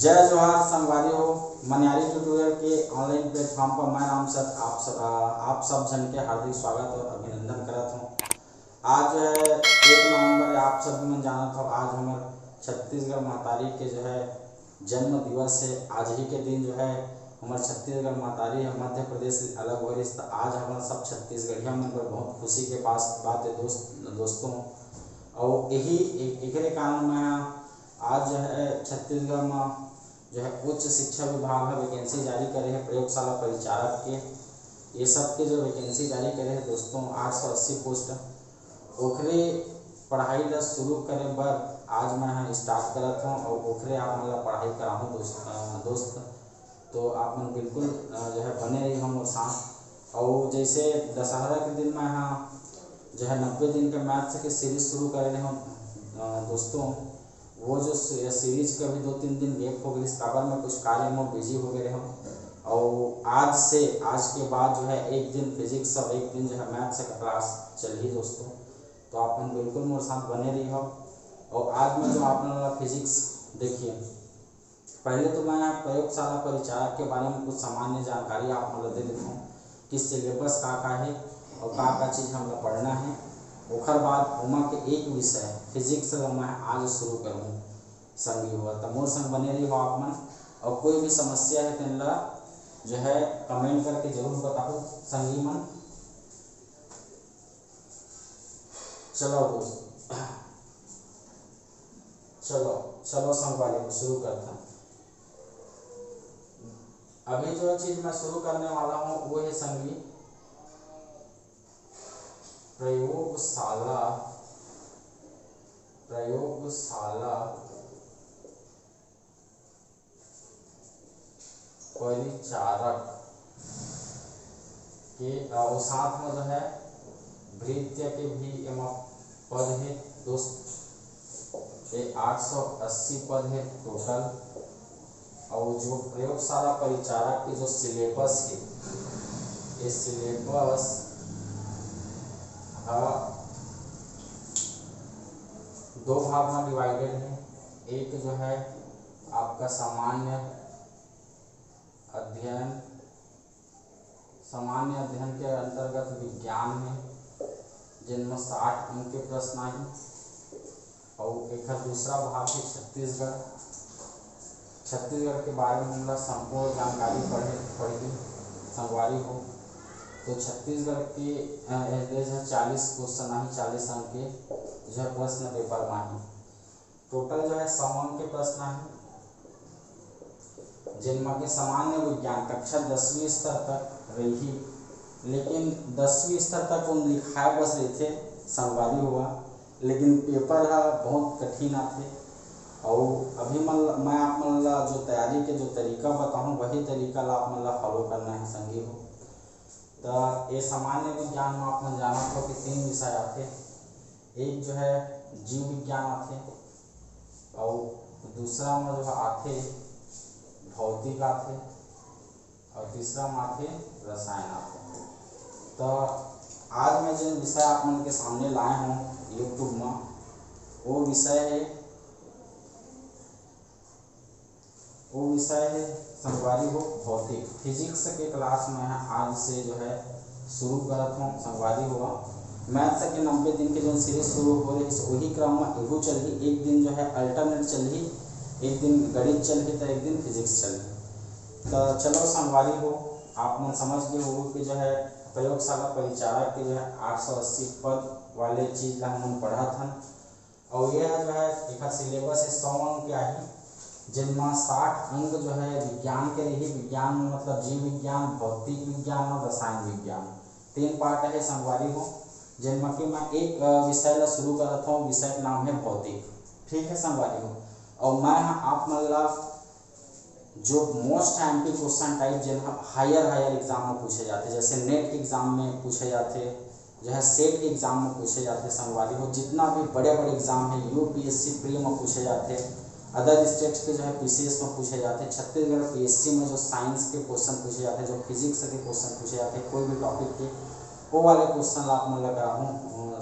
जय जोहार संगवारी हो। मनियारी ट्यूटोरियल के ऑनलाइन प्लेटफॉर्म पर मैं राम सर आप सब जन के हार्दिक स्वागत और अभिनंदन करत हूँ। आज 1 नवंबर आप सभी में जाना था। आज हमारे छत्तीसगढ़ महतारी के जो है जन्म दिवस है। आज ही के दिन जो है हमारे छत्तीसगढ़ महतारी मध्य प्रदेश से अलग हो रही है। आज हमारे सब छत्तीसगढ़िया मन पर बहुत खुशी के बात है दोस्तों। और यही एक कारण मैं आज जो है छत्तीसगढ़ में जो है उच्च शिक्षा विभाग है वैकेंसी जारी करे है प्रयोगशाला परिचारक के। ये सब के जो वैकेंसी जारी करे है दोस्तों 880 पोस्ट ओखरे पढ़ाई ला शुरू करे बर आज मैं स्टार्ट करत हूँ और ओखरे आप मतलब पढ़ाई कराऊँ दोस्त। तो आप मन बिल्कुल जो है बने रही हम साथ। और जैसे दशहरा के दिन मैं जो है 90 दिन के मैथ्स के सीरीज शुरू कर रहे हूँ दोस्तों। वो जो सीरीज का भी 2-3 दिन गैप हो गई इस काबर में कुछ कार्य में बिजी हो गए हम। और आज के बाद जो है एक दिन फिजिक्स और एक दिन जो है मैथ्स का क्लास चल ही दोस्तों। तो आप मन बिल्कुल मेरे साथ बने रही हो। और आज में जो आप लोग फिजिक्स देखिए, पहले तो मैं प्रयोगशाला परिचारक के बारे में कुछ सामान्य जानकारी आप मतलब दे देता हूँ कि सिलेबस का है और का चीज़ हम लोग पढ़ना है। ओखर बाद उमा के एक विषय फिजिक्स मैं आज शुरू करूँ संगी हुआ तो मोर संग बने रही हो आप मन। और कोई भी समस्या है तो जो है कमेंट करके जरूर बताओ संगी मन। चलो दोस्त चलो संगवारी को शुरू करते हैं। अभी जो चीज मैं शुरू करने वाला हूँ वो है संगी प्रयोगशाला परिचारक के और साथ में जो है भृत्य के भी पद है दोस्त। ये 880 पद है टोटल। और जो प्रयोगशाला परिचारक की जो सिलेबस है ये सिलेबस 2 भाग में डिवाइडेड है। एक जो है आपका सामान्य अध्ययन के अंतर्गत विज्ञान है जिनमें 60 अंक के प्रश्न आए। और एक दूसरा भाग है छत्तीसगढ़ के बारे में हम संपूर्ण जानकारी पढ़ेगी संगवारी हो। तो छत्तीसगढ़ के 40 क्वेश्चन आई 40 अंक के जो है प्रश्न पेपर में आई। टोटल जो है 100 अंक के प्रश्न आए जिनमें के सामान्य विज्ञान कक्षा 10वीं स्तर तक रही। लेकिन 10वीं स्तर तक उन लिखाए बस रहे थे संगवारी हुआ, लेकिन पेपर बहुत कठिन आते। और अभी मैं आप मन जो तैयारी के जो तरीका बताऊँ वही तरीका ला आप मन फॉलो करना है संगी हो। तो ये सामान्य विज्ञान में आप मन जाना हो कि 3 विषय आते। एक जो है जीव विज्ञान आते और दूसरा में जो है आते भौतिक आते और तीसरा में आते रसायन आते। तो आज मैं जो विषय आप मन के सामने लाए हूँ यूट्यूब में वो विषय है संगवारी हो भौतिक। फिजिक्स के क्लास में आज से जो है शुरू करत हूँ संगवारी हुआ। मैथ्स के 90 दिन के जो सीरीज शुरू हो रही है वही क्रम में एगो चल ही। एक दिन जो है अल्टरनेट चल ही, एक दिन गणित चल ही तो एक दिन फिजिक्स चल ही। तो चलो संगवारी हो आप मन समझ गए हो कि जो है प्रयोगशाला परिचारक के जो है 880 पद वाले चीज़ ला हम पढ़ा था। और यह जो है एक सिलेबस है 100 अंक के आई जिनमें 60 अंक जो है विज्ञान के रही। विज्ञान में मतलब जीव विज्ञान, भौतिक विज्ञान और रसायन विज्ञान 3 पार्ट है संगवारी हो। जिनमें कि मैं एक विषय ला शुरू करता हूँ, विषय का नाम है भौतिक। ठीक है संगवारी हो। और मैं आप मतलब जो मोस्ट एमपी क्वेश्चन टाइप जिन हायर एग्जाम में पूछे जाते, जैसे नेट के एग्जाम में पूछे जाते, जो है सेट के एग्जाम में पूछे जाते संगवारी हो। जितना भी बड़े एग्जाम है यूपीएससी प्री में पूछे जाते, अदर स्टेट्स के जो है पीसीएस में पूछे जाते, छत्तीसगढ़ पीएससी में जो साइंस के क्वेश्चन पूछे जाते हैं, जो फिजिक्स के क्वेश्चन पूछे जाते हैं, कोई भी टॉपिक के वो वाले क्वेश्चन आप मन लगा हूँ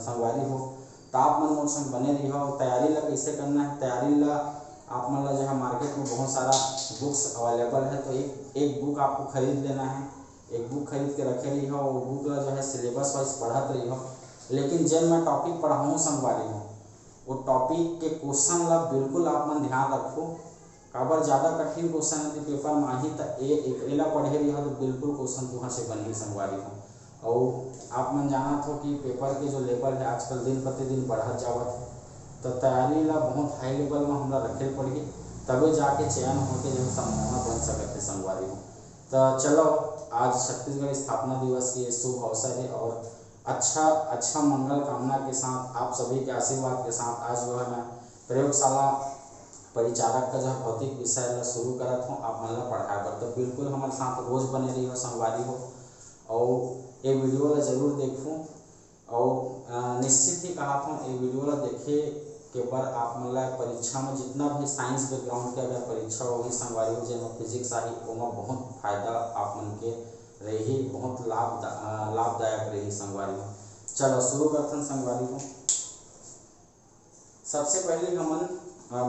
संगवारी हो। तो आप मन मोर संग बने रही हो। तैयारी ला कैसे करना है, तैयारी ला आप मतलब जो है मार्केट में बहुत सारा बुक्स अवेलेबल है, तो एक बुक आपको खरीद लेना है। एक बुक खरीद के रखे रही हो, वो बुक जो है सिलेबस वाइज पढ़त रही हो, लेकिन जब मैं टॉपिक पढ़ाऊँ संगवारी हो वो टॉपिक के क्वेश्चन ला बिल्कुल आप मन ध्यान रखो। काबर ज़्यादा कठिन क्वेश्चन यदि पेपर में आही तो एला पढ़े रही हो तो बिल्कुल क्वेश्चन तुहाँ से बन ही संगवारी हो। और आप मन जानत हो कि पेपर के जो लेवल है आजकल दिन प्रतिदिन बढ़त जावत है, तो तैयारी ला बहुत हाई लेवल में हमरा रखे पड़ी, तबे जाके चयन होके जो संभावना बन सकते है संगवारी हो। तो चलो, आज छत्तीसगढ़ स्थापना दिवस की शुभ अवसर है और अच्छा मंगल कामना के साथ आप सभी के आशीर्वाद के साथ आज जो है मैं प्रयोगशाला परिचालक का जो भौतिक विषय ला शुरू करत हूँ आप मन ला पढ़ाए बर। तो बिल्कुल हमारे साथ रोज बने रही हो संगवारी हो और ये वीडियो ला जरूर देखूँ। और निश्चित ही कहा था ये वीडियो ला देखे के बार आप मन ला परीक्षा में जितना भी साइंस बैकग्राउंड के अगर परीक्षा होगी संगवारी हो, जिसमें फिजिक्स आई ओमा बहुत फायदा आप मन के रही, बहुत लाभदायक रही संगवारी हो। चलो शुरू करते हैं संगवारी हो। सबसे पहले हमन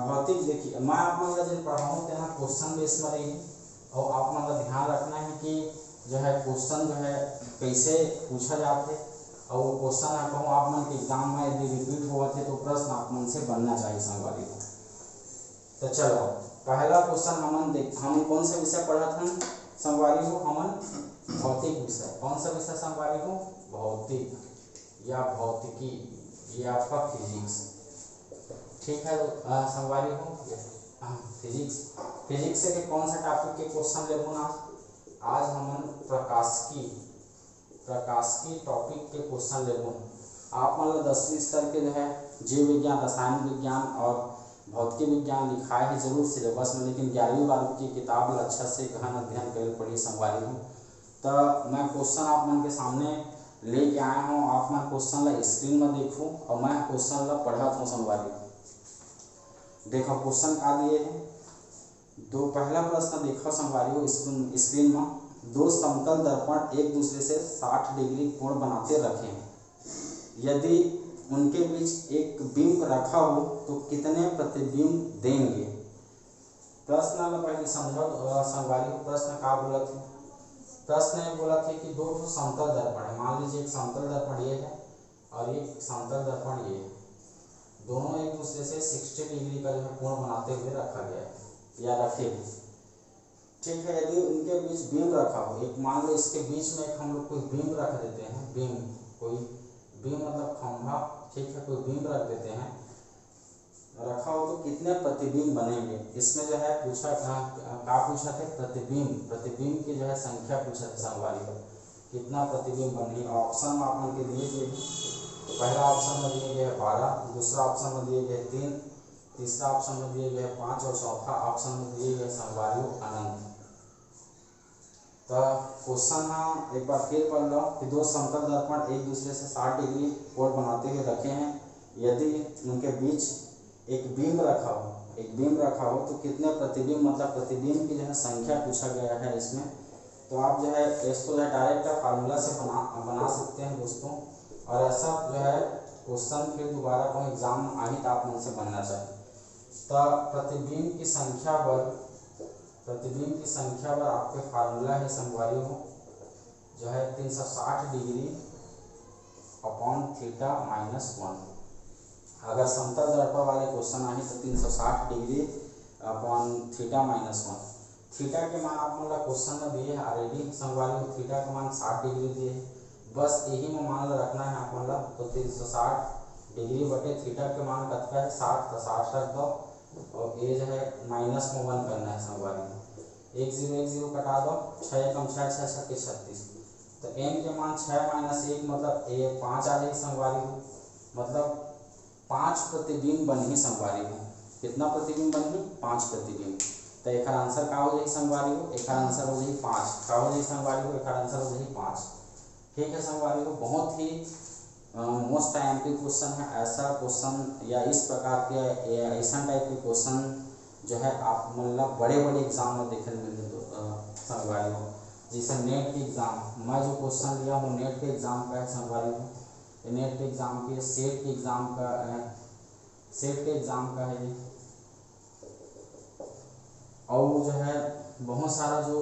भौतिक देखिए, मैं आप मन ला जब पढ़ाऊँ तेना क्वेश्चन बेस में रही और आप मन ला ध्यान रखना है कि जो है क्वेश्चन जो है कैसे पूछा जाते और वो क्वेश्चन आप कहूँ आप मन के एग्जाम में यदि रिपीट हुआ थे तो प्रश्न आप मन से बनना चाहिए संगवारी को। तो चलो पहला क्वेश्चन हम कौन सा विषय पढ़ा था संगवारी को, हमन भौतिक विषय। कौन सा विषय संगवारी को? भौतिक या भौतिकी या फिजिक्स। ठीक है संगवारी को फिजिक्स के कौन सा टॉपिक के क्वेश्चन लेबो ना आज हमन प्रकाशिकी टॉपिक के क्वेश्चन लेबो। आप मतलब 10वीं स्तर के जो है जीव विज्ञान, रसायन विज्ञान और भौतिक विज्ञान लिखाए है जरूर सिलेबस में, लेकिन 11वीं 12वीं की किताब अच्छा से गहन अध्ययन कर पढ़ी संगवारी हूँ। तो मैं क्वेश्चन आप मन के सामने लेके आया हूँ, आप मैं क्वेश्चन ला स्क्रीन में देखूँ और मैं क्वेश्चन ला पढ़ा हूँ संगवारी। देखो क्वेश्चन का दिए है, दो पहला प्रश्न देखो संगवारी हो स्क्रीन में। दो समतल दर्पण एक दूसरे से 60 डिग्री कोण बनाते रखे हैं, यदि उनके बीच एक बिंब रखा हो तो कितने प्रतिबिंब देंगे। प्रश्न पहले समझो संगवारी। प्रश्न का बोला थे? प्रश्न ये बोला थे कि दो समतल दर्पण है, मान लीजिए एक समतल दर्पण ये है और एक समतल दर्पण ये है, दोनों एक दूसरे से 60 डिग्री का जो है कोण बनाते हुए रखा गया है या रखे हैं। ठीक है, यदि उनके बीच बीम रखा हो, एक मान लो इसके बीच में एक हम लोग कोई बीम रख देते हैं, कोई बीम मतलब खंभा, ठीक है, कोई बीम रख देते हैं, रखा हो तो कितने प्रतिबिंब बनेंगे। इसमें जो है पूछा क्या पूछा थे? प्रतिबिंब की जो है संख्या पूछा था संगवारी को, कितना प्रतिबिंब बनेंगे। ऑप्शन में आप के दिए गए, पहला ऑप्शन में दिए गए 12, दूसरा ऑप्शन में दिए गए 3, तीसरा ऑप्शन में दिए गए 5 और चौथा ऑप्शन में दिए गए संगवारी अनंत। तो क्वेश्चन हाँ एक बार फिर पढ़ लो कि दो समतल दर्पण एक दूसरे से 60 डिग्री कोण बनाते हुए रखे हैं, यदि उनके बीच एक बिंब रखा हो तो कितने प्रतिबिंब, मतलब प्रतिबिंब की जो है संख्या पूछा गया है इसमें। तो आप जो है इसको जो है डायरेक्ट फार्मूला से बना सकते हैं दोस्तों, और ऐसा जो है क्वेश्चन फिर दोबारा कोई एग्जाम में आई तो आप मन से बनना चाहिए। तो प्रतिबिंब की संख्या पर आपके फार्मूला है संगवारी हो जो है 360 डिग्री अपॉन थीटा -1। अगर समतल दर्पण वाले क्वेश्चन आए तो 360 डिग्री अपॉन थीटा -1। थीटा के मान आप मतलब क्वेश्चन में दिए है ऑलरेडी संगवारी हो, थीटा के मान 60 डिग्री दिए है, बस यही में मान रखना है आप मतलब। तो 360 डिग्री बटे थीटा के मान कतका है 60, तो 60 रख दो और ये जो है माइनस में 1 करना है संगवारी में। 1 0 कटा दो, 6 कम 6 6 6 36, तो n के मान 6 - 1 मतलब ये 5 आ जाएगी संगवारी में, मतलब 5 प्रतिबिंब बन ही संगवारी में। कितना प्रतिबिंब बन ही? 5 प्रतिबिंब। तो एक आंसर का हो जाए संगवारी को, एक आंसर हो जाए 5 का हो जाए संगवारी को, एक आंसर हो जाए 5। ठीक है संगवारी को, बहुत ही मोस्ट IMP क्वेश्चन है। ऐसा क्वेश्चन या इस प्रकार के ऐसा टाइप के क्वेश्चन जो है आप मतलब बड़े एग्जाम में देखने मिलते संगवारी हो। जैसे नेट के एग्ज़ाम, मैं जो क्वेश्चन लिया हूँ नेट के एग्ज़ाम का है संगवारी हो, नेट के एग्ज़ाम के सेट के एग्ज़ाम का है ये। और जो है बहुत सारा जो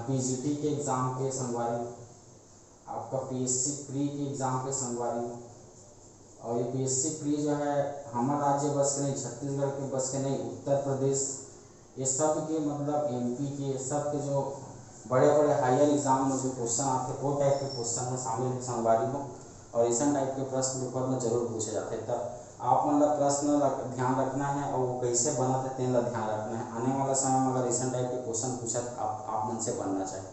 पीजीटी के एग्ज़ाम के संगवारी, आपका पीएससी प्री के एग्ज़ाम के संगवारी, और ये पीएससी प्री जो है हमारे राज्य बस के नहीं, छत्तीसगढ़ के बस के नहीं, उत्तर प्रदेश, ये सब के मतलब एमपी के सब के जो बड़े बड़े हायर एग्जाम में जो क्वेश्चन आते हैं वो टाइप के क्वेश्चन में शामिल है संगवारी को, और ऐसा टाइप के प्रश्न पेपर में जरूर पूछे जाते हैं। तब आप मतलब प्रश्न ध्यान रखना है और वो कैसे बना थे तेन ध्यान रखना है। आने वाला समय में अगर ऐसा टाइप के क्वेश्चन पूछा तो आप मन से बनना चाहिए।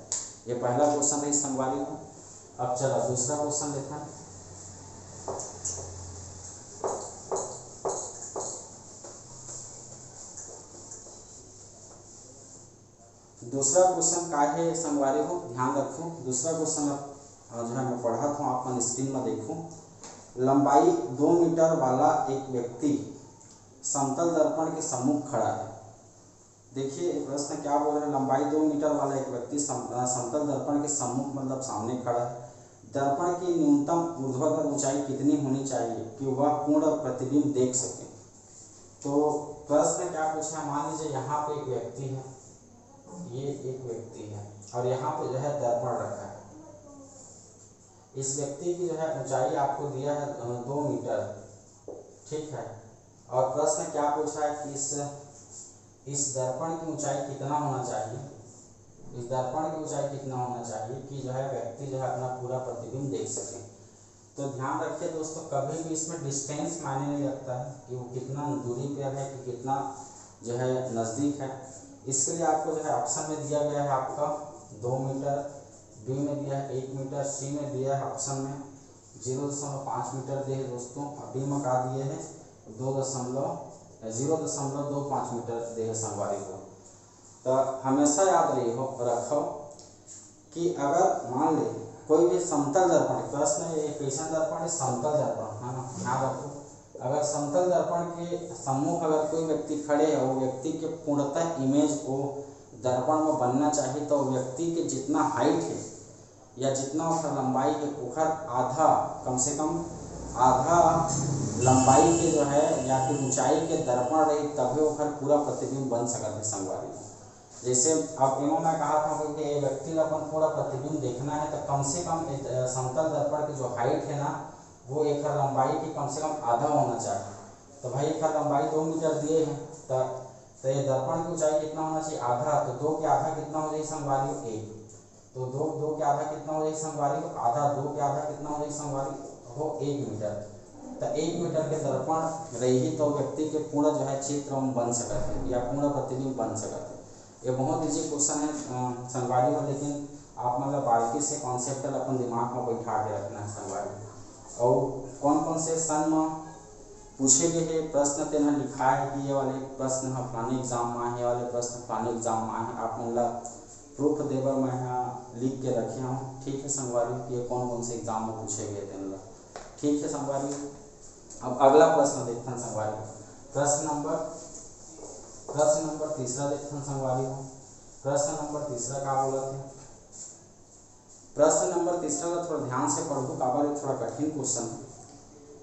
ये पहला क्वेश्चन है संगवारी को। अब चलो दूसरा क्वेश्चन देखा है। दूसरा क्वेश्चन का है संगवारी को, ध्यान रखो। दूसरा क्वेश्चन जो है मैं पढ़ा था, आप स्क्रीन में देखो। लंबाई 2 मीटर वाला एक व्यक्ति समतल दर्पण के सम्मुख खड़ा है। देखिए प्रश्न क्या बोल रहे हैं, लंबाई 2 मीटर वाला एक व्यक्ति समतल दर्पण के सम्मुख मतलब सामने खड़ा है। दर्पण की न्यूनतम ऊर्ध्वाधर ऊंचाई कितनी होनी चाहिए कि वह पूर्ण प्रतिबिंब देख सके। तो प्रश्न क्या पूछा है, मान लीजिए यहाँ पे एक व्यक्ति है, ये एक व्यक्ति है और यहाँ पे जो है दर्पण रखा है। इस व्यक्ति की जो है ऊंचाई आपको दिया है 2 मीटर, ठीक है। और प्रश्न क्या पूछा है कि इस दर्पण की ऊंचाई कितना होना चाहिए, इस दर्पण की ऊंचाई कितना होना चाहिए कि जो है व्यक्ति जो है अपना पूरा प्रतिबिंब देख सके। तो ध्यान रखिए दोस्तों, कभी भी इसमें डिस्टेंस मायने नहीं रखता है कि वो कितना दूरी पे है कि कितना जो है नज़दीक है। इसके लिए आपको जो है ऑप्शन में दिया गया है आपका 2 मीटर, बी में दिया है 1 मीटर, सी में दिया है ऑप्शन में 0.5 मीटर दिए है दोस्तों, और डी में का दिए हैं 0.25 मीटर दिए है संगवारी को। तो हमेशा याद रखो कि अगर मान ले कोई भी समतल दर्पण, प्रश्न ये कैसा दर्पण है, समतल दर्पण है ना, ध्यान रखो। अगर समतल दर्पण के सम्मुख अगर कोई व्यक्ति खड़े है, वो व्यक्ति के पूर्णतः इमेज को दर्पण में बनना चाहिए, तो व्यक्ति के जितना हाइट है या जितना उसका लंबाई है उखर आधा, कम से कम आधा लंबाई के जो है या फिर ऊंचाई के दर्पण रही, तभी उखर पूरा प्रतिबिंब बन सकता है संगवारी। जैसे अब एवं मैं कहा था कि ये व्यक्ति अपन पूरा प्रतिबिंब देखना है तो कम से कम समतल दर्पण की जो हाइट है ना, वो एक लंबाई की कम से कम आधा होना चाहिए। तो भाई एक लंबाई 2 मीटर दिए हैं, तो ये दर्पण की ऊंचाई कितना होना चाहिए, आधा। तो 2 के आधा कितना हो जाए संगवारी, 1। तो 2 के आधा कितना हो जाए संगवारी, आधा 2 के आधा कितना हो जाए संगवारी, हो 1 मीटर। तो 1 मीटर के दर्पण रही तो व्यक्ति के पूर्ण जो है चित्र बन सकते हैं या पूर्ण प्रतिबिंब बन सकते हैं। ये बहुत ईजी क्वेश्चन है संगवारी में, लेकिन आप मतलब बारीकी से कॉन्सेप्ट अपन दिमाग में बैठा के रखना है संगवारी। और कौन कौन से सन में पूछे गए हैं प्रश्न तेना लिखा है कि ये वाले प्रश्न फलाने एग्जाम में, ये वाले प्रश्न फलाने एग्जाम में है, आप मतलब प्रूफ देवर मैं यहाँ लिख के रखे हूँ, ठीक है संगवारी, कि ये कौन कौन से एग्जाम में पूछे गए थे मतलब, ठीक है संगवारी। अब अगला प्रश्न देखते हैं संगवारी, प्रश्न नंबर तीसरा देखते हैं संगवारी को। प्रश्न नंबर तीसरा का बोला थे, प्रश्न नंबर तीसरा का थोड़ा ध्यान से पढ़ो, काबर ये थोड़ा कठिन क्वेश्चन है।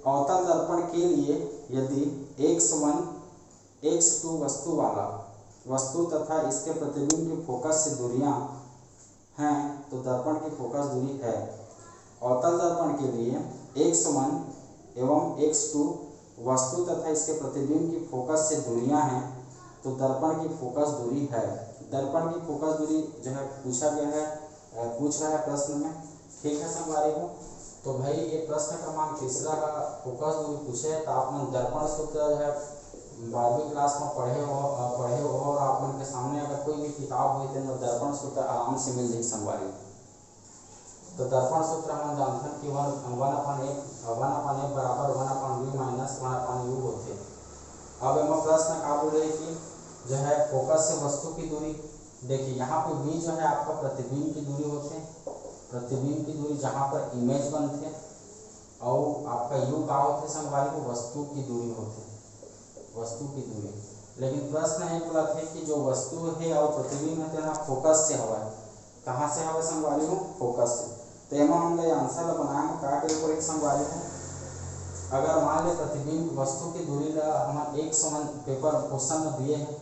अवतल दर्पण के लिए यदि x1 x2 वस्तु वाला वस्तु तथा इसके प्रतिबिंब की फोकस से दूरियां हैं तो दर्पण की फोकस दूरी है। अवतल दर्पण के लिए x1 एवं x2 वस्तु तथा इसके प्रतिबिंब की फोकस से दूरियां हैं तो दर्पण की फोकस दूरी है। दर्पण की फोकस दूरी जो है पूछा गया है, पूछ रहा है प्रश्न में, ठीक है संगवारी को। तो भाई ये प्रश्न क्रमांक तीसरा का फोकस दूरी पूछे है, तो आप मन दर्पण सूत्र जो है 12वीं क्लास में पढ़े हो और आप मन के सामने अगर कोई भी किताब हुई तो दर्पण सूत्र आराम से मिल जाए संगवारी। तो दर्पण सूत्र हम जानते हैं कि 1/1 बराबर 1/v माइनस 1/u होते। अब हम प्रश्न का बोल रहे कि जो है फोकस से वस्तु की दूरी, देखिए यहाँ पे v जो है आपका प्रतिबिंब की दूरी होते, प्रतिबिंब की दूरी जहाँ पर इमेज बनते, और आपका u का होते संगवारी को वस्तु की दूरी होते, वस्तु की दूरी। लेकिन प्रश्न है बोला थे कि जो वस्तु है और प्रतिबिंब है ना फोकस से हवा है, कहाँ से हवा संगवारी को, फोकस से। तो एम हम आंसर बनाए का करे संगवारी को, अगर मान ले प्रतिबिंब वस्तु की दूरी ला हम 1 पेपर क्वेश्चन में दिए हैं,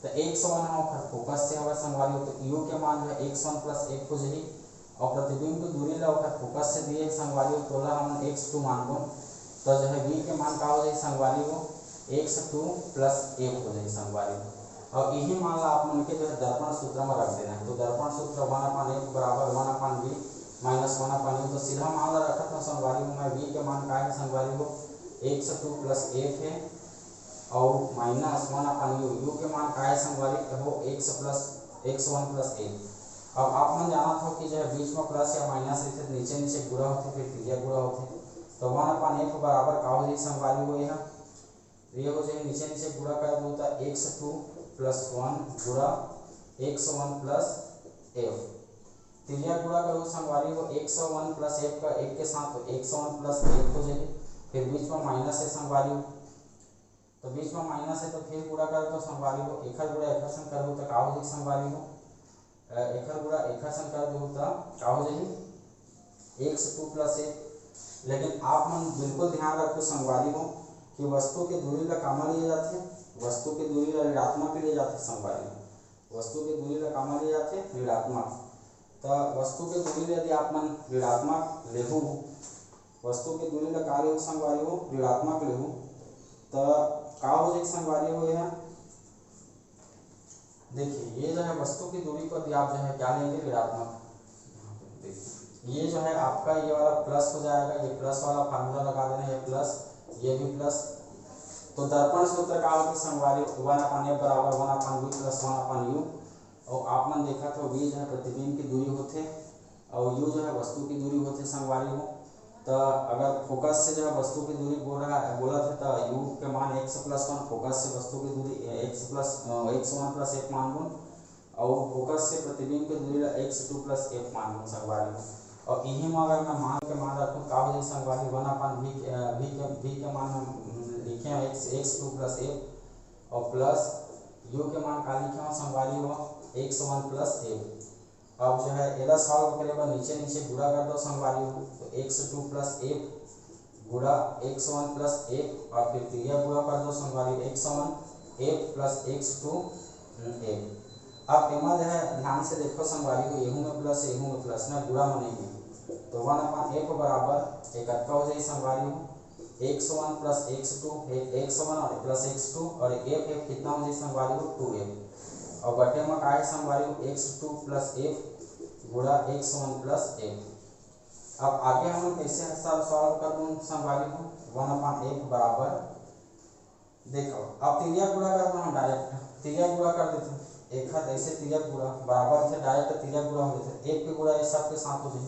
तो x1 है ओकर फोकस से हवा संगवारी हो, तो u के मान जो है x1 प्लस 1 हो जाही और प्रतिबिंब की दूरी ला ओकर फोकस से दिए संगवारी हो, तो ला हम x2 मान लो, तो जो है v के मान का हो जाए संगवारी हो x2 प्लस 1 हो जाए संगवारी हो। और यही मान ला आप मन के जो है दर्पण सूत्र में रख देना है, तो दर्पण सूत्र 1/1 बराबर 1/v माइनस 1/u, तो सीधा मान ला रखा था संगवारी हो मैं v के मान का है संगवारी हो x2 प्लस 1 है और माइनस 1/u, u के मान का है संगवारी हो x1 प्लस 1। अब आप मन जानत हो कि जो है बीच में प्लस या माइनस रहते नीचे नीचे गुणा होते फिर त्रिज्या गुणा होते, तो 1/f बराबर का हो जाए संगवारी हो ये हो जाए नीचे नीचे गुणा कर दो तो x2 प्लस 1 गुणा x1 प्लस f, त्रिज्या गुणा करो संगवारी हो x1 प्लस f का 1 के साथ, तो x1 प्लस 1 हो जाए, फिर बीच में माइनस है संगवारी हो, तो बीच में माइनस है तो फिर गुणा कर दो संगवारी हो एकर गुणा एकर संग कर दो तो का हो जाए संगवारी हो एकर गुणा एकर संग कर दो तो का हो जाए x2 प्लस 1। लेकिन आप मन बिल्कुल ध्यान रखो संगवारी हो कि वस्तु के दूरी ला कामा लिए जाते, वस्तु के दूरी ला ऋणात्मक लिए जाते संगवारी हो, वस्तु के दूरी ला कामा लिए जाते ऋणात्मक, तो वस्तु के दूरी यदि आप मन ऋणात्मक लेहू, वस्तु के दूरी ला का लेहू संगवारी हो ऋणात्मक लेहू, तो का हो जाए संगवारी हो यह देखिए ये जो है वस्तु की दूरी को आप जो है क्या लेंगे ऋणात्मक, ये जो है आपका ये वाला प्लस हो जाएगा, ये प्लस वाला फार्मूला लगा देना, ये प्लस ये भी प्लस, तो दर्पण सूत्र का होती संगवारी 1/f बराबर 1/v प्लस 1/u, और आप मन देखा तो v जो है प्रतिबिंब की दूरी होते और u जो है वस्तु की दूरी होते संगवारी हो, तो अगर फोकस से जो है वस्तु की दूरी बोला थे तो u के मान x प्लस 1 फोकस से वस्तु की दूरी x1 प्लस 1 मान लूँ और फोकस से प्रतिबिंब की दूरी x2 प्लस 1 मान लूँ संगवारी हो, और यही में अगर मैं मान रखूँ का हो जाए संगवारी 1/v के मान लिखे x2 प्लस 1 और प्लस u के मान का लिखे हो संगवारी हो x1 प्लस 1। अब जो है एला सॉल्व करे बार नीचे नीचे गुणा कर दो संगवारी हो, तो x2 प्लस 1 गुणा x1 प्लस 1 और फिर त्रिज्या गुणा कर दो संगवारी x1 1 प्लस x2 1। अब एमा जो है ध्यान से देखो संगवारी को एहू में प्लस ना गुणा में नहीं, तो 1/f बराबर एक का हो जाए संगवारी हो x1 प्लस x2 x1 और प्लस x2 और f कितना हो जाए संगवारी हो 2f, और बटे में का है संगवारी हो x2 प्लस f गुणा x1 प्लस f। अब आगे हम कैसे सॉल्व कर दूं संगवारी को 1/f बराबर देखो, अब त्रिज्या गुणा कर दो हम डायरेक्ट त्रिज्या गुणा कर देते एक हाथ ऐसे त्रिज्या गुणा बराबर से डायरेक्ट त्रिज्या गुणा हो जाते, f के गुणा इस सब के साथ हो जाए,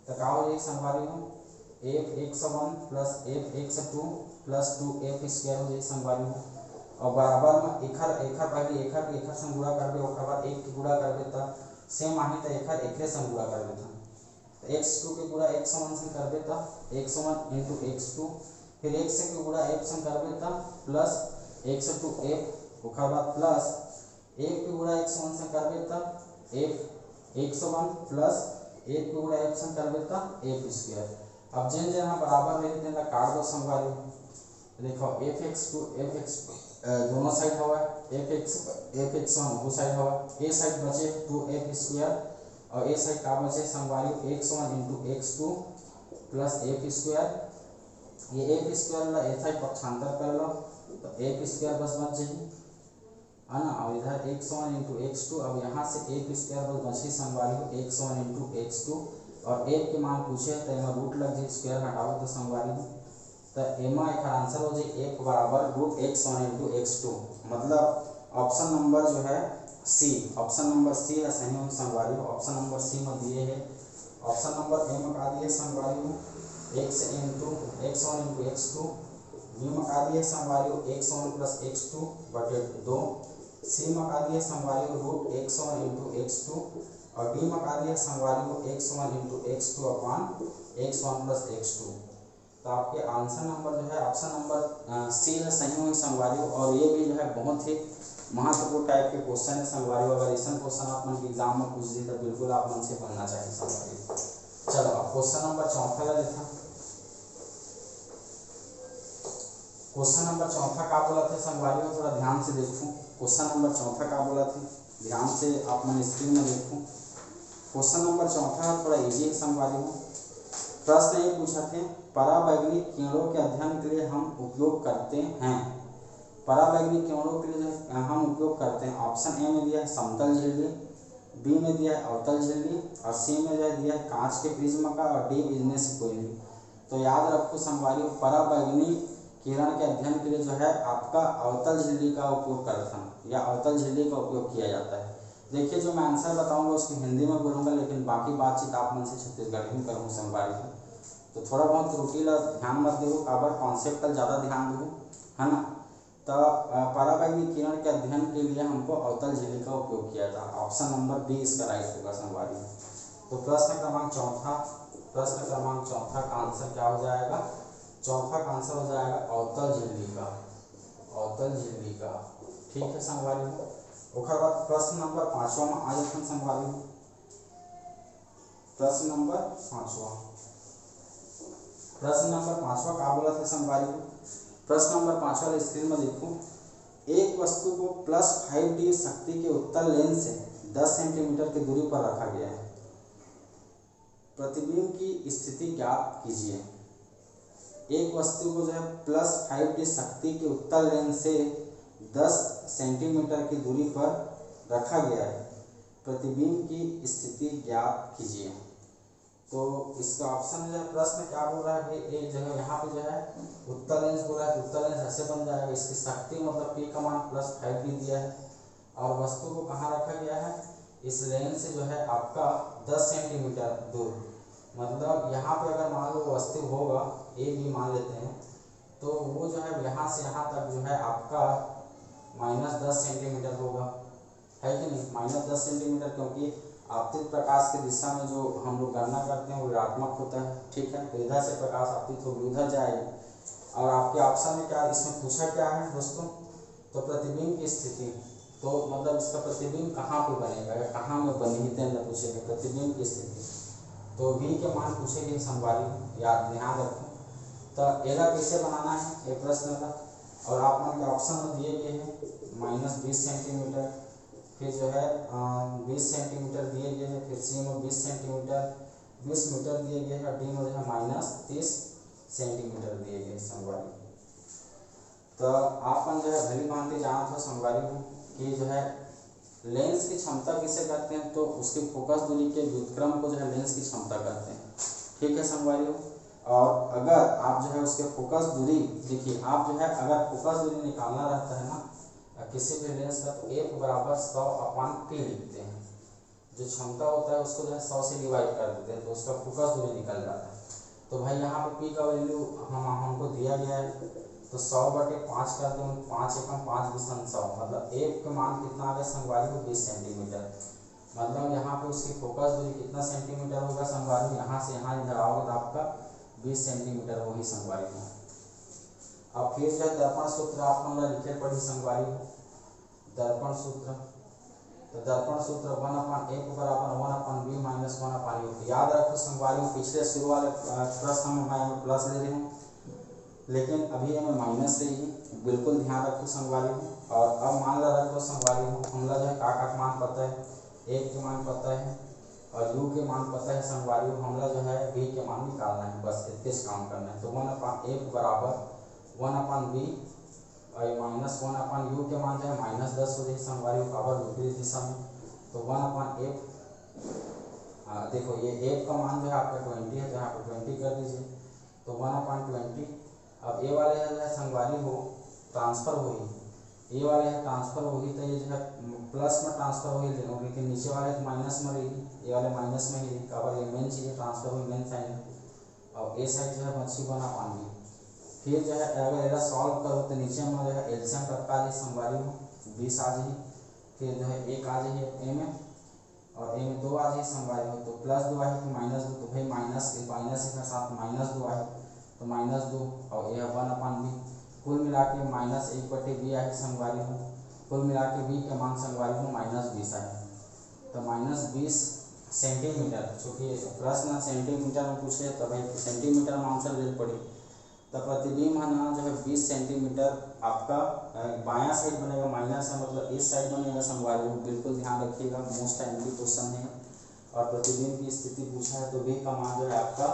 तो का हो जाए संगवारी हो f x1 plus f x2 plus 2f square हो जाए संगवारी हो, और बराबर में एकर भागी एकर संग गुणा करबे ओकर बाद 1 के गुणा करबे त सेम आही त एकर एकरे संग गुणा करबे त x2 के गुणा x1 संग करबे त x1 x2 फिर x के गुणा f संग करबे त प्लस x2 f ओकर बाद प्लस f के गुणा x1 संग करबे त f x1 प्लस 1 के गुणा f संग करबे त f स्क्वायर। अब जेन यहाँ बराबर रही तेन ला काट दो संगवारी, देखो fx दोनों साइड हवा fx1 वो साइड हवा, ए साइड बचे 2f स्क्वायर और ए साइड का बचे संगवारी x1 x2 plus f square, ये f स्क्वायर ला ए साइड पक्षांतर कर लो तो f स्क्वायर बस बच जाएगी है ना, और इधर x1 x2, अब यहाँ से f स्क्वायर बस बची संगवारी x1 x2 और f के मान पूछे तो एमा रूट लग जाए स्क्वायर हटाओ तो संगवारी तो एमा एक आंसर हो जाए f बराबर √x1 x2, मतलब ऑप्शन नंबर जो है सी, ऑप्शन नंबर सी है सही हो संगवारी, ऑप्शन नंबर सी में दिए है, ऑप्शन नंबर ए में का दिए संगवारी x1 x2, बी में का दिए संगवारी x1 प्लस x2 बटे 2, सी में का दिए संगवारी √x1 x2 और डी में का दिए संगवारी x1 x2 upon x1 plus x2। तो आपके आंसर नंबर जो है ऑप्शन नंबर सी है सही होगी संगवारी, और ये भी जो है बहुत ही महत्वपूर्ण टाइप के क्वेश्चन है संगवारी, अगर ऐसा क्वेश्चन आप मन के एग्जाम में पूछ दी तो बिल्कुल आप मन से बनना चाहिए संगवारी। चलो अब क्वेश्चन नंबर 4 का लेते हैं। क्वेश्चन नंबर 4 का बोला था संगवारी, थोड़ा ध्यान से देखूं, क्वेश्चन नंबर चौथा का बोला थे, ध्यान से आप मैंने स्क्रीन में देखूँ। क्वेश्चन नंबर चौथा थोड़ा इजी है संगवारी हो। प्रश्न ये पूछा थे, पराबैंगनी किरणों के अध्ययन के लिए हम उपयोग करते हैं। पराबैंगनी किरणों के लिए जो हम उपयोग करते हैं, ऑप्शन ए में दिया है समतल झिल्ली, बी में दिया है अवतल झिल्ली, और सी में जो है दिया है कांच के प्रिज्म का, और डी इनमें से कोई नहीं। तो याद रखो संगवारी हो, पराबैंगनी किरण के अध्ययन के लिए जो है आपका अवतल झिल्ली का उपयोग करते हैं या अवतल झिल्ली का उपयोग किया जाता है। देखिए जो मैं आंसर बताऊंगा उसको हिंदी में बोलूँगा, लेकिन बाकी बातचीत आप मन से छत्तीसगढ़ी में करूँ संगवारी हो। तो थोड़ा बहुत त्रुटिला ध्यान मत दो, काबर कॉन्सेप्ट पर ज़्यादा ध्यान दो, है ना। तो पराबैंगनी किरण के अध्ययन के लिए हमको अवतल झिल्ली का उपयोग किया था। ऑप्शन नंबर बी इसका राइट होगा संगवारी। तो प्रश्न क्रमांक चौथा का आंसर क्या हो जाएगा? चौथा का आंसर हो जाएगा अवतल झिल्ली का, अवतल झिल्ली का। ठीक है संगवारी। ओकर बाद प्रश्न नंबर 5वां में आ जाते हैं संगवारी। प्रश्न नंबर 5वां का बोला था संगवारी को। प्रश्न नंबर 5 वाले स्क्रीन में देखो, एक वस्तु को +5d शक्ति के उत्तल लेंस से 10 सेंटीमीटर की दूरी पर रखा गया है। प्रतिबिंब की स्थिति ज्ञात कीजिए। एक वस्तु को जो है +5d शक्ति के उत्तल लेंस से 10 सेंटीमीटर की दूरी पर रखा गया है। प्रतिबिंब की स्थिति ज्ञात कीजिए। तो इसका ऑप्शन जो है प्रश्न क्या बोल रहा है भाई, एक जगह यहाँ पे जो है उत्तल लेंस बोला है, उत्तल लेंस ऐसे बन जाएगा। इसकी शक्ति मतलब P का मान +5d दिया है, और वस्तु को कहाँ रखा गया है? इस लेंस से जो है आपका 10 सेंटीमीटर दूर, मतलब यहाँ पे अगर मान लो वस्तु होगा ए बी मान लेते हैं, तो वो जो है यहाँ से यहाँ तक जो है आपका -10 सेंटीमीटर होगा, है कि नहीं? -10 सेंटीमीटर, क्योंकि आपतित प्रकाश की दिशा में जो हम लोग गणना करते हैं वो ऋणात्मक होता है। ठीक है, तो इधर से प्रकाश आपतित होगी उधर जाएगी। और आपके ऑप्शन में क्या इसमें पूछा क्या है दोस्तों? तो प्रतिबिंब की स्थिति, तो मतलब इसका प्रतिबिंब कहाँ पे बनेगा या कहाँ में बनी पूछेगा प्रतिबिंब की स्थिति, तो बी के मान पूछेगी संगवारी, याद ध्यान रखें। तो एला कैसे बनाना है ये प्रश्न का, और आप मन के ऑप्शन में दिए गए हैं -20 सेंटीमीटर, फिर जो है 20 सेंटीमीटर दिए गए हैं, फिर सी में 20 सेंटीमीटर 20 मीटर दिए गए हैं, और डी में जो है -30 सेंटीमीटर दिए गए संगवारी। तो आप मन जो है भली भांति जानते हो संगवारी कि जो है लेंस की क्षमता किसे कहते हैं, तो उसकी फोकस दूरी के व्युत्क्रम को जो है लेंस की क्षमता कहते हैं। ठीक है संगवारी। और अगर आप जो है उसके फोकस दूरी, देखिए आप जो है अगर फोकस दूरी निकालना रहता है ना किसी भी लेंस का, तो F = 100/P लिखते हैं। जो क्षमता होता है उसको जो है 100 से डिवाइड कर देते हैं, तो उसका फोकस दूरी निकल जाता है। तो भाई यहाँ पे P का वैल्यू हमको दिया गया है, तो 100/5 कर दूँ, 5 एकम 5 गुणन 100, मतलब F का मान कितना आ गया संगवारी को? 20 सेंटीमीटर। मतलब यहाँ पे उसकी फोकस दूरी कितना सेंटीमीटर होगा संगवारी? यहाँ से यहाँ इधर आओगे तो आपका 20 सेंटीमीटर होगी संगवारी को। अब फिर जो है दर्पण सूत्र आप मन लिखे पड़ी संगवारी हो, दर्पण सूत्र। तो दर्पण सूत्र 1/F = 1/B - 1/U। याद रखो संगवारी, पिछले शुरू वाले प्रश्न में मैं प्लस ले रही हूँ, लेकिन अभी हमें माइनस ले ही, बिल्कुल ध्यान रखो संगवारी हो। और अब मान ला रखो संगवारी हो, हमला जो है का मान पता है, एक के मान पता है और यू के मान पता है संगवारी हो। हमला जो है बी के मान निकालना है, बस इतने काम करना है। तो 1/F = 1/B और -1/U के मान जो है -10 हो जाए संगवारी हो, पावर विपरीत दिशा में। तो 1/F, देखो ये F का मान जो है आपका 20 है, तो यहाँ पर 20 कर दीजिए, तो 1/20। अब ए वाले है संगवारी हो ट्रांसफर हुई, ए वाले है ट्रांसफर होगी, तो ये जो है प्लस में ट्रांसफर हुई, लेकिन नीचे वाले तो माइनस में रहेगी, ये वाले माइनस में ही रहेगी, काबर ये मेन चीज़ ट्रांसफर हुई मेन साइड, और ए साइड जो है बची 1/B। फिर जो है अगर एरा सॉल्व करो तो नीचे में जो है एलसीएम कटका ली संगवारी हो, 20 आ जाए, फिर जो है 1 आ जाए ए में, और ए में 2 आ जाए संगवारी हो, तो +2 आए कि -2, तो भाई माइनस के साथ -2 आए, तो -2 और ये 1/B। कुल मिला के -1/B आए संगवारी हो, कुल मिला के बी के मान संगवारी हो -20 आए, तो -20 सेंटीमीटर। चूँकि प्रश्न सेंटीमीटर में पूछे तो भाई सेंटीमीटर में आंसर दे पड़ी, तो प्रतिबिंब है ना जो है 20 सेंटीमीटर आपका बायां साइड बनेगा, माइनस है मतलब इस साइड बनेगा संगवारी हो, बिल्कुल ध्यान रखिएगा, मोस्ट टाइमली क्वेश्चन है। और प्रतिबिंब की स्थिति पूछा है तो बी का मान जो है आपका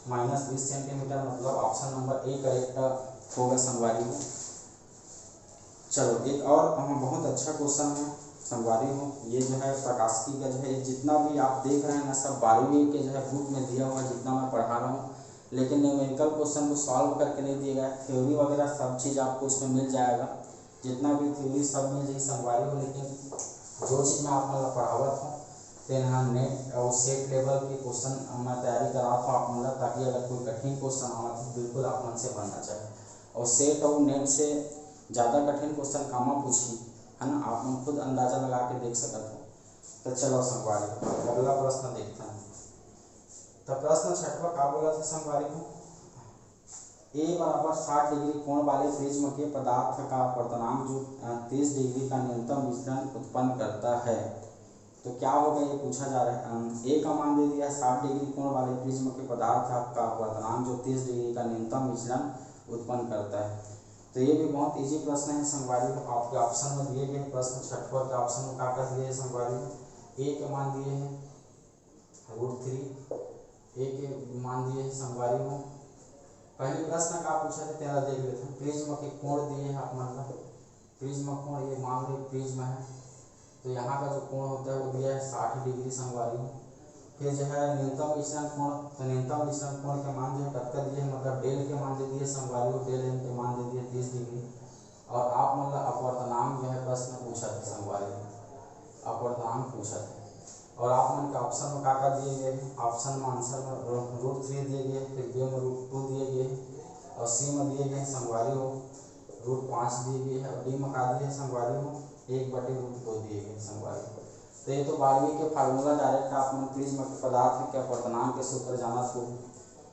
-20 सेंटीमीटर, मतलब ऑप्शन नंबर ए करेक्ट होगा संगवारी हो। चलो एक और बहुत अच्छा क्वेश्चन है संगवारी हो, ये जो है प्रकाशिकी का जो है जितना भी आप देख रहे हैं ना सब 12वीं के जो है बुक में दिया हुआ है, जितना मैं पढ़ा रहा हूँ, लेकिन न्यूमेरिकल क्वेश्चन को सॉल्व करके नहीं दिया गया। थ्योरी वगैरह सब चीज़ आपको इसमें मिल जाएगा, जितना भी थ्योरी सब मिल जाएगी संगवारी हो, लेकिन जो चीज़ मैं आप मतलब पढ़ावत हूँ तेन हाँ नेट और सेट लेवल के क्वेश्चन मैं तैयारी करा था आप मतलब, ताकि अगर कोई कठिन क्वेश्चन आवा तो बिल्कुल आप मन से बनना चाहिए। और सेट और नेट से ज़्यादा कठिन क्वेश्चन कामा पूछी है ना, आप खुद अंदाजा लगा के देख सकते हो। तो चलो संगवारी अगला प्रश्न देखते हैं। तो प्रश्न छठवा का बोला था संगवारी को, ए बराबर 60 डिग्री कोण वाले प्रिज्म के पदार्थ का अपवर्तनांक जो 30 डिग्री का न्यूनतम विचलन उत्पन्न करता है, तो क्या होगा ये पूछा जा रहा है। ए का मान दे दिया 60 डिग्री कोण वाले प्रिज्म के पदार्थ का अपवर्तनांक जो 30 डिग्री का न्यूनतम विचलन उत्पन्न करता है। तो ये भी बहुत इजी प्रश्न है संगवारी को, आपके ऑप्शन में दिए गए प्रश्न छठवा के ऑप्शन में क्या कर दिए है संगवारी को, ए के मान दिए हैं √3, ए के मान दिए हैं संगवारी को। पहले प्रश्न का पूछा था तेरा देख लेते हैं, प्रिज्म के कोण दिए हैं आप मतलब, प्रिज्म कोण ये मान लो प्रिज्म है, तो यहाँ का जो कोण होता है वो दिया है 60 डिग्री संगवारी को। फिर जो है न्यूनतम विचलन कोण, तो न्यूनतम विचलन कोण के मान जो है कतका दिए है मतलब डेल के मान दे दिए संगवारी को, डेल एम के मान दे दिए 30 डिग्री। और आप मतलब अपवर्तनांक जो है प्रश्न पूछा था संगवारी को, अपवर्तनांक पूछा था। और आप मन के ऑप्शन में क्या दिए गए, ऑप्शन में आंसर में √3 दिए गए, फिर बी में √2 दिए गए, और सी में दिए गए संगवारी हो √5 दिए गए है, और डी में क्या दिए संगवारी हो 1/√2 दिए गए संगवारी। तो ये तो 12वीं के फार्मूला डायरेक्ट आप मन प्रिज्म के पदार्थ के अपवर्तनांक के सूत्र जाना तो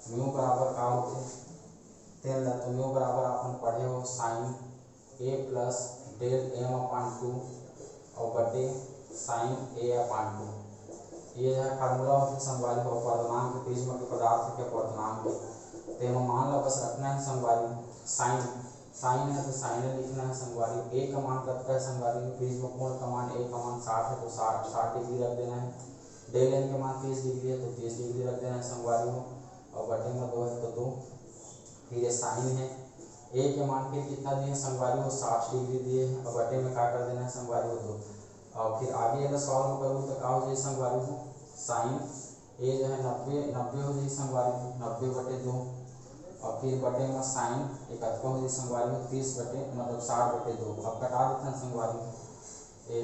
म्यू बराबर का होते तेल, तो म्यू बराबर आप पढ़े हो sin a plus del m/2 और बटे sin a/2, ये जो है फार्मूला होते संगवारी हो अपवर्तनांक के प्रिज्म के पदार्थ के अपवर्तनांक। तो मान लो बस रखना है संगवारी साइन है तो साइन लिखना है संगवारी। ए का मान कतका है संगवारी, प्रिज्म कोण का मान ए का मान 60 है तो 60 डिग्री रख देना है, डेल एन के मान 30 डिग्री है तो 30 डिग्री रख देना है संगवारी को, और बटे में 2 है तो 2। फिर ये साइन है, ए के मान फिर कितना दिए संगवारी को 60 डिग्री दिए है, और बटे में क्या कर देना है संगवारी को 2। और फिर आगे अगर सॉल्व करूँ तो क्या हो जाए संगवारी को, साइन ए जो है 90 हो जाए संगवारी को, 90/2, और फिर बटे में साइन एक कतका हो जाए संगवारी में 30 बटे मतलब 60/2। अब कटा देते हैं संगवारी, ये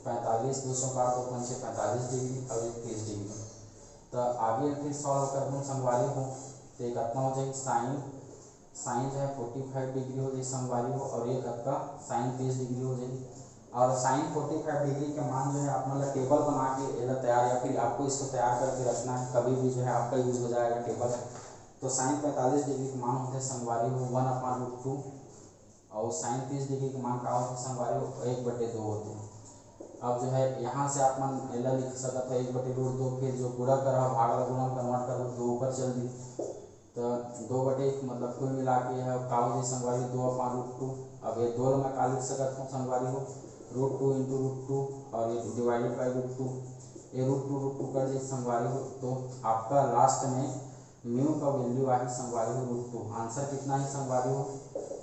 45 200 काट दो 5 45 डिग्री और 30 डिग्री। तो आगे फिर सॉल्व कर दूँ संगवारी को, तो एक कतका हो जाए साइन जो है 45 डिग्री हो जाए संगवारी को, और एक कतका साइन 30 डिग्री हो जाए। और साइन 45 डिग्री के मान जो है आप मतलब टेबल बना के इधर तैयार, या फिर आपको इसको तैयार करके रखना है, कभी भी जो है आपका यूज हो जाएगा टेबल। तो साइन 45 डिग्री के मान होते हैं संगवारी हो 1/√2, और साइन 30 डिग्री के मान क्या होते हैं संगवारी हो 1/2 होते हैं। अब जो है यहाँ से आप मन एला लिख सकते हो 1/√2, फिर जो गुणा करा भाग गुणा कन्वर्ट करो 2 ऊपर चल दी, तो 2/1 मतलब कुल मिला के है का हो जाए संगवारी 2/√2। अब ये 2 में का लिख सकता हूँ संगवारी हो √2 × √2, और ये डिवाइडेड बाई √2, ये √2 कर दिए संगवारी हो। तो आपका लास्ट में म्यू का वैल्यू आई संगवारी हो √2। आंसर कितना है संगवारी हो,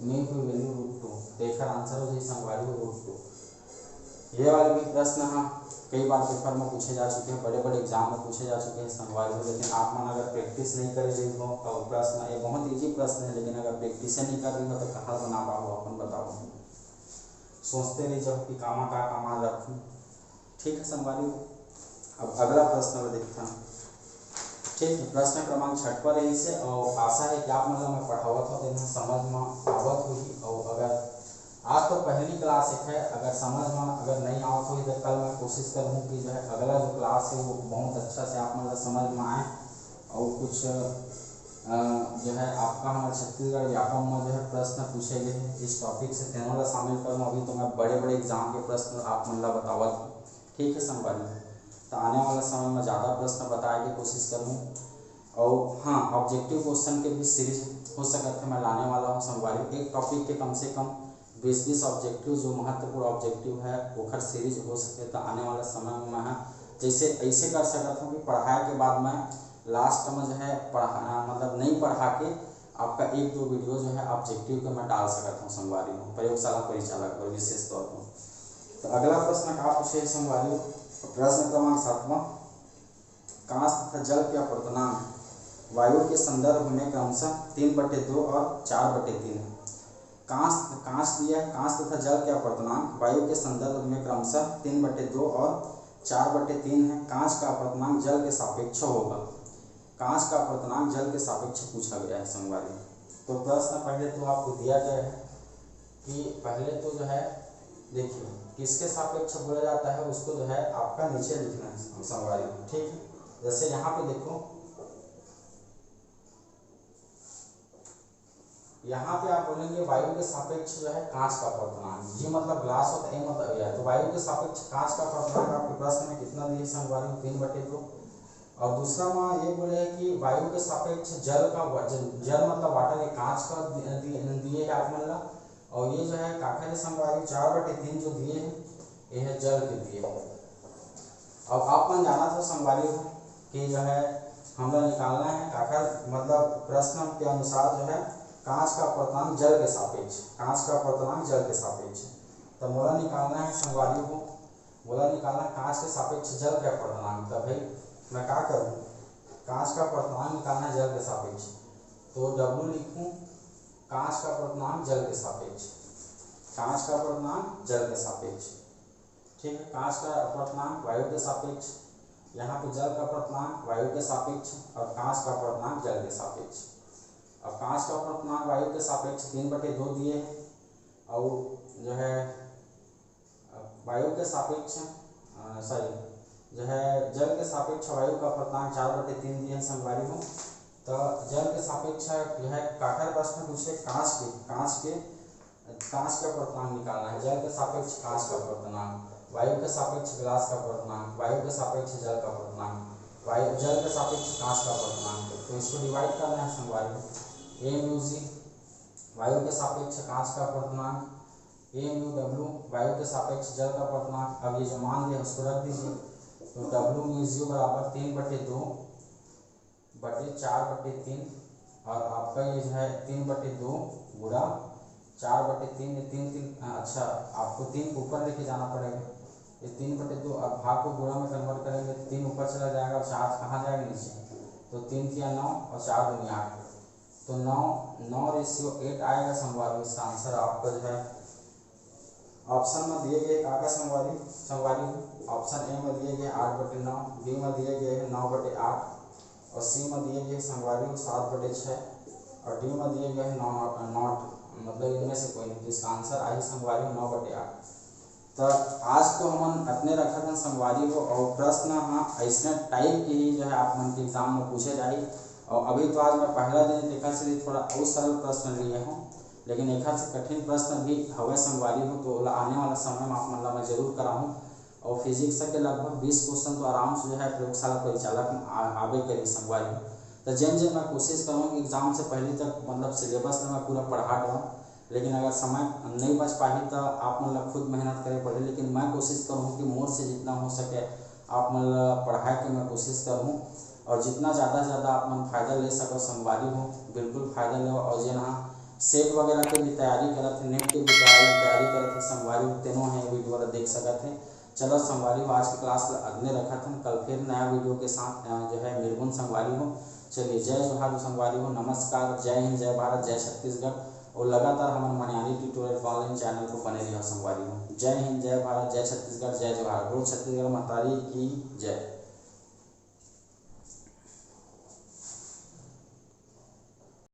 म्यू की वैल्यू √2, देखकर आंसर हो जाए संगवारी हो √2। ये वाले भी प्रश्न हाँ कई बार पेपर में पूछे जा चुके हैं, बड़े बड़े एग्जाम में पूछे जा चुके हैं संगवारी हो, लेकिन आप मन अगर प्रैक्टिस नहीं कर रही हो तो प्रश्न ये बहुत ईजी प्रश्न है, लेकिन अगर प्रैक्टिस नहीं कर रही हो तो कहाँ बना पाओ अपन बताओ, सोचते नहीं जब कि कामा रखूँ। ठीक है संगवारी हो, अब अगला प्रश्न में देखता हूँ। ठीक है, प्रश्न क्रमांक 6 पर यही से, और आशा है कि आप मतलब मैं पढ़ावत हो तो समझ में आवत होगी। और अगर आज तो पहली क्लास है, अगर समझ में अगर नहीं आवत हुई तो कल मैं कोशिश करूँ कि जो है अगला जो क्लास है वो बहुत अच्छा से आप मतलब समझ में आए, और कुछ जो है आपका हमारे छत्तीसगढ़ व्यापम में जो है प्रश्न पूछे गए हैं इस टॉपिक से, तेनों शामिल करूँ। अभी तो मैं बड़े बड़े एग्जाम के प्रश्न आप मतलब बतावत। ठीक है संगवारी, तो आने वाला समय में ज़्यादा प्रश्न बताने की कोशिश करूँ। और हाँ, ऑब्जेक्टिव क्वेश्चन के भी सीरीज हो सकता है मैं लाने वाला हूँ संगवारी। एक टॉपिक के कम से कम 20-20 ऑब्जेक्टिव जो महत्वपूर्ण ऑब्जेक्टिव है ओखर सीरीज हो सके तो आने वाले समय में मैं जैसे ऐसे कर सकता हूँ कि पढ़ाई के बाद मैं लास्ट में जो है मतलब नहीं पढ़ा के आपका 1-2 वीडियो जो है ऑब्जेक्टिव के मैं डाल सकता हूँ संगवारी में प्रयोगशाला परिचालक पर विशेष तौर पर। तो अगला प्रश्न का पूछे संगवारी, प्रश्न क्रमांक 7वां, कांच तथा जल के अपवर्तनांक वायु के संदर्भ में क्रमशः 3/2 और 4/3 है। कांच दिया है, कांच तथा जल के अपवर्तनांक वायु के संदर्भ में क्रमशः 3/2 और 4/3 है। कांच का अपवर्तनांक जल के सापेक्ष होगा। कांच का अपवर्तनांक जल के सापेक्ष पूछा गया है संगवारी। तो प्रश्न पहले तो आपको दिया गया है कि पहले तो जो है देखिए किसके सापेक्ष बोला जाता है उसको जो है आपका नीचे लिखना है संगवारी, ठीक है। जैसे यहाँ पे देखो, यहाँ पे आप बोलेंगे वायु के सापेक्ष जो है कांच का अपवर्तनांक, जी मतलब ग्लास होता है, ए मतलब एयर, तो वायु के सापेक्ष कांच का अपवर्तनांक आपके प्रश्न में कितना दिए संगवारी, 3/2। और दूसरा में ये बोले है कि वायु के सापेक्ष जल का जल मतलब वाटर के कांच का दिए है आप मतलब, और ये जो है काखा है संगवारी 4/3 जो दिए हैं ये है जल के दिए। अब आप मन जाना था संगवारी कि जो है हमें निकालना है काखा मतलब प्रश्न के अनुसार जो है कांच का अपवर्तनांक जल के सापेक्ष, कांच का अपवर्तनांक जल के सापेक्ष, तो मोला निकालना है संगवारी को, मोला निकालना कांच के सापेक्ष जल के अपवर्तनांक। तो भाई मैं क्या करूँ, कांच का अपवर्तनांक निकालना है जल के सापेक्ष, तो W लिखूँ कांच का अपवर्तनांक जल के सापेक्ष, कांच का अपवर्तनांक जल के सापेक्ष, ठीक है। कांच का अपवर्तनांक वायु के सापेक्ष, यहाँ पे जल का अपवर्तनांक वायु के सापेक्ष और कांच का अपवर्तनांक जल के सापेक्ष। अब कांच का अपवर्तनांक वायु के सापेक्ष 3/2 दिए हैं और जो है वायु के सापेक्ष जो है जल के सापेक्ष वायु का अपवर्तनांक 4/3 दिए हैं संगवारी को। तो जल के सापेक्ष जो है काखर प्रश्न पूछे कांच का अपवर्तनांक निकालना है, जल के सापेक्ष कांच का अपवर्तनांक, वायु के सापेक्ष ग्लास का अपवर्तनांक, वायु के सापेक्ष जल का अपवर्तनांक, वायु जल के सापेक्ष कांच का अपवर्तनांक। तो इसको डिवाइड करना है संगवारी, AMUG वायु के सापेक्ष कांच का अपवर्तनांक, AMUW वायु के सापेक्ष जल का अपवर्तनांक। अब ये जो मान दिया उसको रख दीजिए, तो WMU बराबर 3/2 बटे 4/3 और आपका ये जो है 3/2 गुणा 4/3, ये 3 अच्छा आपको 3 ऊपर लेके जाना पड़ेगा, ये 3/2 और भाग को गुणा में कन्वर्ट करेंगे तो 3 ऊपर चला जाएगा और 4 कहाँ जाएगा नीचे, तो 3 × 9 और 4 × 8, तो 9:8 आएगा संगवारी। इसका आंसर आपका जो है ऑप्शन में दिए गए काका संगवारी ऑप्शन ए में दिए गए 8/9, बी में दिए गए 9/8 और सी में दिए गए संगवारी 7/6 और डी में दिए गए 9 मतलब इनमें से कोई नहीं, जिसका आंसर आई संगवारी 9/8। तो आज तो हम अपने रखा था संगवारी को और प्रश्न हाँ ऐसे टाइप के ही जो है आप मन के एग्जाम में पूछे जाए। और अभी तो आज मैं पहला दिन एक से थोड़ा और सरल प्रश्न लिए हूँ, लेकिन एक से कठिन प्रश्न भी हवे संगवारी हो, तो आने वाला समय में आप मतलब मैं जरूर कराऊँ। और फिजिक्स के लगभग 20 क्वेश्चन तो आराम से जो है प्रयोगशाला परिचालक में आवे करी संगवारी। तो जिन मैं कोशिश करूँ कि एग्जाम से पहले तक मतलब सिलेबस में मैं पूरा पढ़ा दूँ, लेकिन अगर समय नहीं बच पाही तो आप मतलब खुद मेहनत करे पड़े, लेकिन मैं कोशिश करूँ कि मोर से जितना हो सके आप मतलब पढ़ाई की मैं कोशिश करूँ और जितना ज़्यादा से ज़्यादा आप मन फ़ायदा ले सको संगवारी हो, बिल्कुल फ़ायदा ले। और जिन हाँ सेट वगैरह के भी तैयारी करते, नेट के भी तैयारी करते संगवारी तीनों है वीडियो वाला देख सकते हैं। चलो संगवारी आज की क्लास अगले रखा था, कल फिर नया वीडियो के साथ जो है निर्गुण संगवारी हो। चलिए जय जोहार संगवारी हो, नमस्कार, जय हिंद, जय भारत, जय छत्तीसगढ़। और लगातार हमारे मनियारी ट्यूटोरियल ऑनलाइन चैनल को बने रहिए संगवारी हो। जय हिंद, जय भारत, जय छत्तीसगढ़, जय जोहार, बोल छत्तीसगढ़ महतारी की जय।